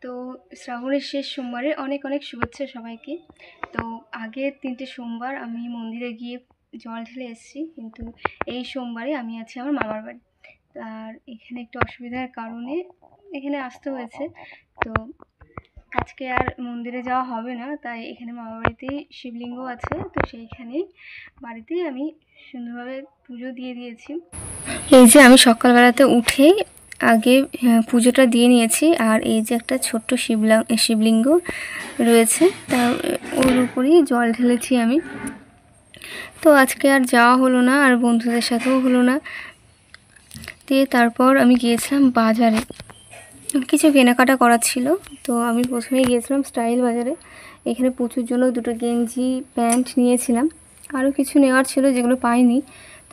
তো শ্রাবণের শেষ সোমবারে অনেক অনেক শুভেচ্ছা সবাইকে। তো আগের 3টে সোমবার আমি মন্দিরে গিয়ে জল ঢেলে এসেছি, কিন্তু এই সোমবারে আমি আছি আমার মামার বাড়ি। আর এখানে একটু অসুবিধার কারণে এখানে আসতে হয়েছে। তো আজকে আর মন্দিরে যাওয়া হবে না, তাই এখানে মামার বাড়িতেই শিবলিঙ্গ আছে, তো সেইখানেই বাড়িতেই আমি সুন্দরভাবে পুজো দিয়ে দিয়েছি। এই যে আমি সকালবেলাতে উঠেই আগে পুজোটা দিয়ে নিয়েছি, আর এই যে একটা ছোট্ট শিবলিঙ্গ রয়েছে, তার ওর উপরেই জল ঢেলেছি আমি। তো আজকে আর যাওয়া হলো না, আর বন্ধুদের সাথেও হলো না। দিয়ে তারপর আমি গিয়েছিলাম বাজারে, কিছু কেনাকাটা করার ছিল। তো আমি প্রথমেই গিয়েছিলাম স্টাইল বাজারে। এখানে প্রচুর জন্য 2টো গেঞ্জি প্যান্ট নিয়েছিলাম, আরও কিছু নেওয়ার ছিল যেগুলো পাইনি।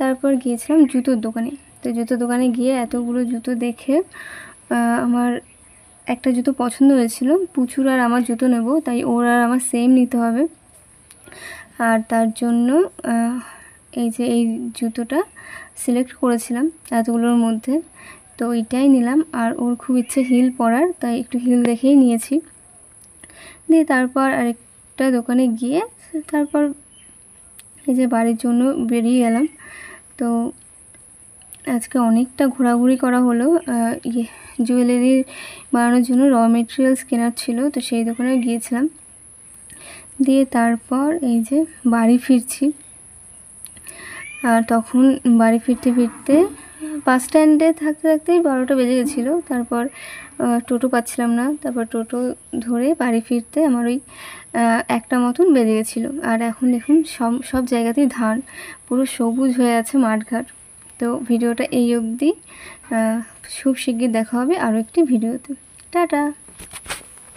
তারপর গিয়েছিলাম জুতোর দোকানে। তো জুতোর দোকানে গিয়ে এতগুলো জুতো দেখে আমার একটা জুতো পছন্দ হয়েছিল। পুচুর আর আমার জুতো নেব, তাই ওর আর আমার সেম নিতে হবে। আর তার জন্য এই যে এই জুতোটা সিলেক্ট করেছিলাম এতগুলোর মধ্যে, তো এইটাই নিলাম। আর ওর খুব ইচ্ছে হিল পরার, তাই একটু হিল দেখেই নিয়েছি। দিয়ে তারপর আরেকটা দোকানে গিয়ে তারপর এই যে বাড়ির জন্য বেরিয়ে গেলাম। তো আজকে অনেকটা ঘোরাঘুরি করা হলো। জুয়েলারি বানানোর জন্য র মেটেরিয়ালস কেনার ছিল, তো সেই দোকানে গিয়েছিলাম। দিয়ে তারপর এই যে বাড়ি ফিরছি। আর তখন বাড়ি ফিরতে ফিরতে বাস স্ট্যান্ডে থাকতে থাকতেই 12টা বেজে গেছিলো। তারপর টোটো পাচ্ছিলাম না, তারপর টোটো ধরে বাড়ি ফিরতে আমার ওই 1টা মতন বেজে গেছিলো। আর এখন দেখুন সব জায়গাতেই ধান, পুরো সবুজ হয়ে আছে মাঠঘাট। তো ভিডিওটা এই অবধি। খুব শিগগির দেখা হবে আরও একটি ভিডিওতে। টাটা।